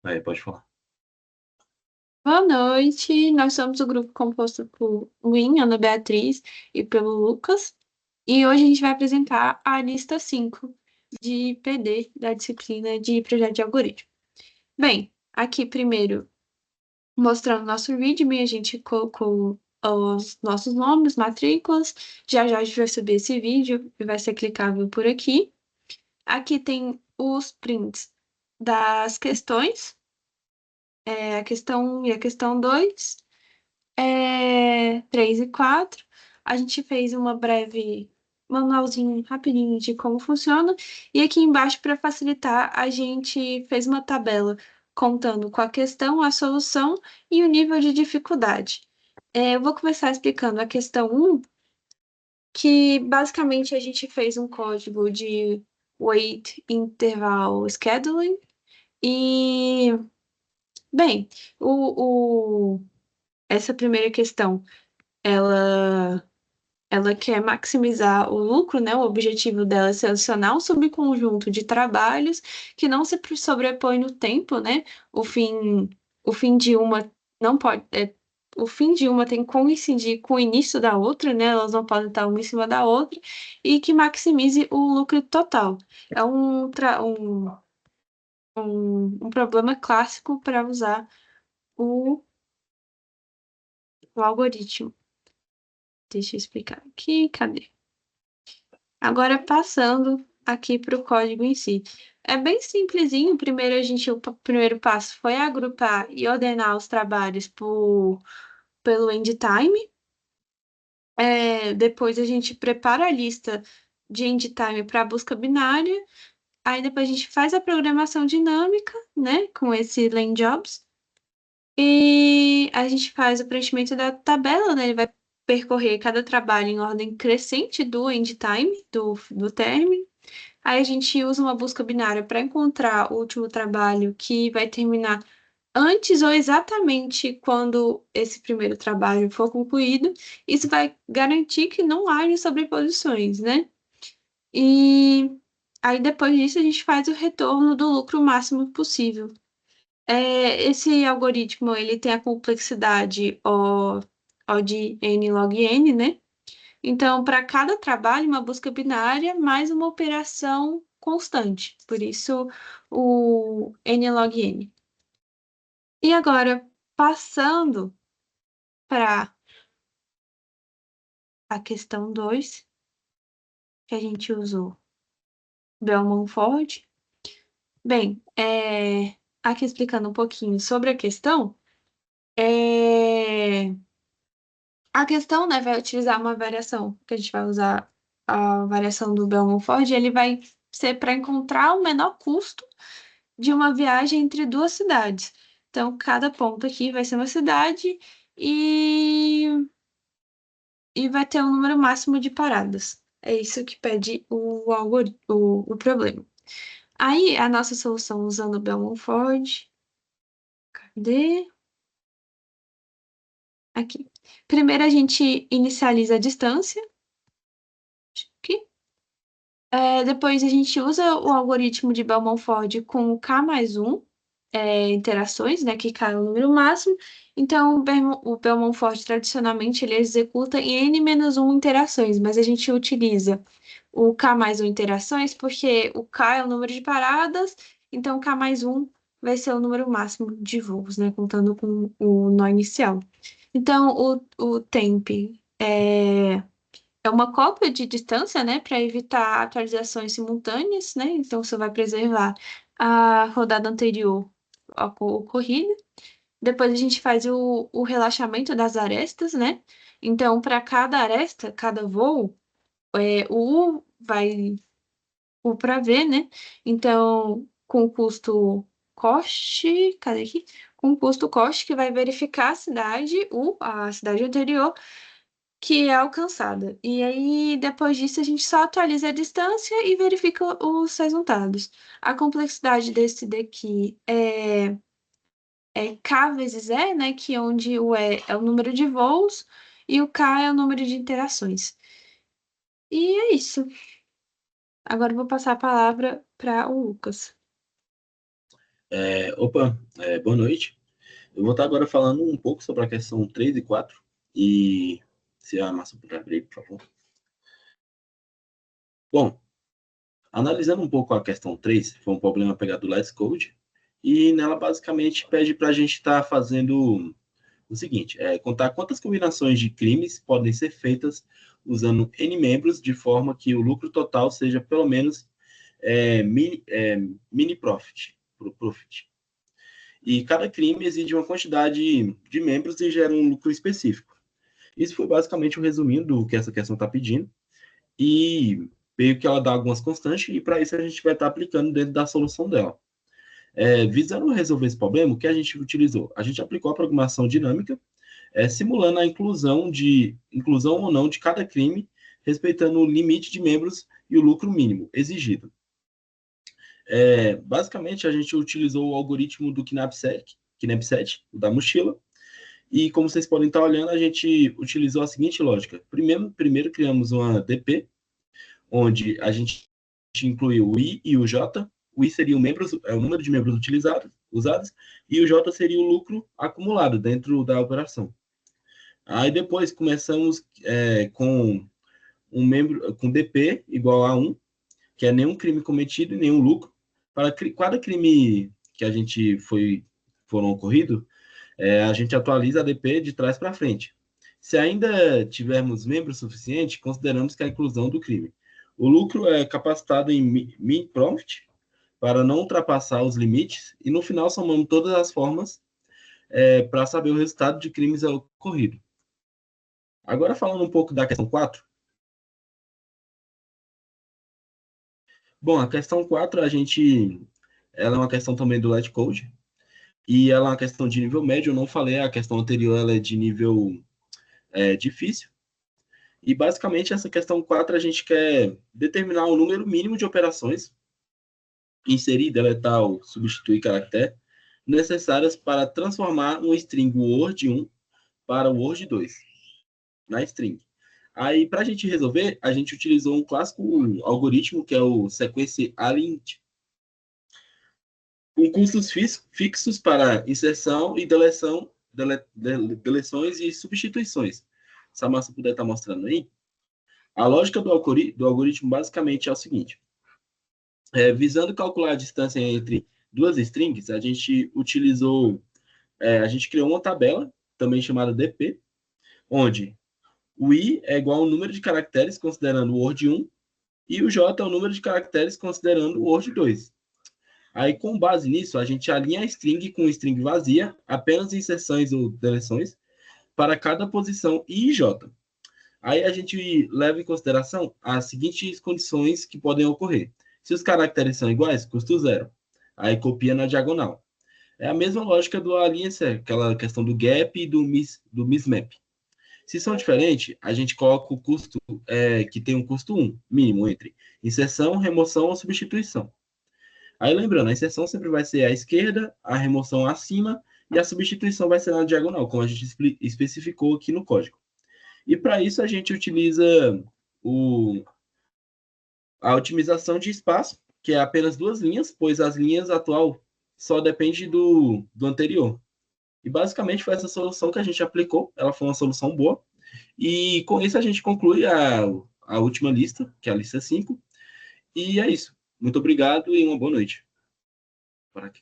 Aí, pode falar. Boa noite, nós somos o grupo composto por mim, Ana Beatriz e pelo Lucas. E hoje a gente vai apresentar a lista 5 de PD da disciplina de projeto de algoritmo. Bem, aqui primeiro mostrando nosso README, a gente colocou os nossos nomes, matrículas. Já já a gente vai subir esse vídeo e vai ser clicável por aqui. Aqui tem os prints das questões, a questão 1 e a questão 2. 3 e 4. A gente fez uma breve manualzinho rapidinho de como funciona. E aqui embaixo, para facilitar, a gente fez uma tabela contando com a questão, a solução e o nível de dificuldade. Eu vou começar explicando a questão 1, que basicamente a gente fez um código de wait interval scheduling. E, bem, essa primeira questão. Ela, ela quer maximizar o lucro, né? O objetivo dela é selecionar um subconjunto de trabalhos que não se sobrepõe no tempo, né? O fim, o fim de uma não pode, o fim de uma tem que coincidir com o início da outra, né? Elas não podem estar uma em cima da outra e que maximize o lucro total. É um problema clássico para usar o, o algoritmo. Deixa eu explicar aqui, cadê? Agora, passando aqui para o código em si. É bem simplesinho. Primeiro, o primeiro passo foi agrupar e ordenar os trabalhos pelo end time. Depois, a gente prepara a lista de end time para a busca binária. Aí, depois, a gente faz a programação dinâmica, né, com esse len jobs. E a gente faz o preenchimento da tabela, né? Ele vai percorrer cada trabalho em ordem crescente do end time, do término. Aí a gente usa uma busca binária para encontrar o último trabalho que vai terminar antes ou exatamente quando esse primeiro trabalho for concluído. Isso vai garantir que não haja sobreposições, né? E aí depois disso a gente faz o retorno do lucro máximo possível. Esse algoritmo ele tem a complexidade O de n log n, né? Então, para cada trabalho, uma busca binária mais uma operação constante. Por isso, o n log n. E agora, passando para a questão 2, que a gente usou Bellman Ford. Bem, aqui explicando um pouquinho sobre a questão, a questão, né, vai utilizar uma variação, que a gente vai usar a variação do Bellman Ford, ele vai ser para encontrar o menor custo de uma viagem entre duas cidades. Então, cada ponto aqui vai ser uma cidade e, e vai ter um número máximo de paradas. É isso que pede o problema. Aí, a nossa solução usando o Belmont Ford. Cadê? Aqui. Primeiro, a gente inicializa a distância. Aqui. Depois, a gente usa o algoritmo de Belmont-Ford com o K mais um. Interações, né, que cai o número máximo. Então, o Bellman Forte, tradicionalmente, ele executa em n-1 interações, mas a gente utiliza o k mais um interações porque o k é o número de paradas, então k mais um vai ser o número máximo de voos, né, contando com o nó inicial. Então, o temp é uma cópia de distância, né, para evitar atualizações simultâneas, né? Então, você vai preservar a rodada anterior ocorrida. Depois a gente faz o relaxamento das arestas, né? Então, para cada aresta, cada voo, o U vai o para V, né? Então, com custo cost, cadê aqui? Com custo cost que vai verificar a cidade, a cidade anterior, que é alcançada. E aí, depois disso, a gente só atualiza a distância e verifica os resultados. A complexidade desse daqui é K vezes E, né? Que é onde o E é o número de voos e o K é o número de interações. E é isso. Agora eu vou passar a palavra para o Lucas. Boa noite. Eu vou estar agora falando um pouco sobre a questão 3 e 4. E se a Márcia puder abrir, por favor. Bom, analisando um pouco a questão 3, foi um problema pegado do Let's Code, e nela basicamente pede para a gente estar fazendo o seguinte, contar quantas combinações de crimes podem ser feitas usando N membros, de forma que o lucro total seja pelo menos mini profit. E cada crime exige uma quantidade de membros e gera um lucro específico. Isso foi basicamente o resuminho do que essa questão está pedindo. E meio que ela dá algumas constantes, e para isso a gente vai estar aplicando dentro da solução dela. Visando resolver esse problema, o que a gente utilizou? A gente aplicou a programação dinâmica, simulando a inclusão ou não de cada crime, respeitando o limite de membros e o lucro mínimo exigido. Basicamente, a gente utilizou o algoritmo do Knapset, o da mochila, e como vocês podem estar olhando, a gente utilizou a seguinte lógica. Primeiro criamos uma DP, onde a gente incluiu o I e o J. O I seria o número de membros usados, e o J seria o lucro acumulado dentro da operação. Aí depois começamos com com DP igual a 1, que é nenhum crime cometido e nenhum lucro. Para cada crime que foram ocorridos, a gente atualiza a DP de trás para frente. Se ainda tivermos membros suficientes, consideramos que a inclusão do crime. O lucro é capacitado em min profit para não ultrapassar os limites, e no final somamos todas as formas para saber o resultado de crimes ocorridos. Agora falando um pouco da questão 4. Bom, a questão 4, ela é uma questão também do Let Code, e ela é uma questão de nível médio. Eu não falei, a questão anterior ela é de nível difícil. E basicamente essa questão 4 a gente quer determinar o número mínimo de operações, inserir, deletar ou substituir caractere, necessárias para transformar um string Word 1 para o Word 2 na string. Aí, para a gente resolver, a gente utilizou um clássico algoritmo, que é o sequence aligned, com custos fixos para inserção e deleções e substituições. Se a Márcia puder estar mostrando aí. A lógica do algoritmo basicamente é o seguinte. Visando calcular a distância entre duas strings, a gente criou uma tabela, também chamada DP, onde o I é igual ao número de caracteres considerando o Word 1 e o J é o número de caracteres considerando o Word 2. Aí, com base nisso, a gente alinha a string com string vazia, apenas inserções ou deleções, para cada posição I e J. Aí a gente leva em consideração as seguintes condições que podem ocorrer. Se os caracteres são iguais, custo zero. Aí copia na diagonal. É a mesma lógica do alias, aquela questão do gap e do mismap. Se são diferentes, a gente coloca o custo que tem um custo 1, mínimo, entre inserção, remoção ou substituição. Aí lembrando, a inserção sempre vai ser à esquerda, a remoção acima e a substituição vai ser na diagonal, como a gente especificou aqui no código. E para isso a gente utiliza o, a otimização de espaço, que é apenas duas linhas, pois as linhas atual só depende do anterior. E basicamente foi essa solução que a gente aplicou, ela foi uma solução boa. E com isso a gente conclui a última lista, que é a lista 5. E é isso. Muito obrigado e uma boa noite. Para que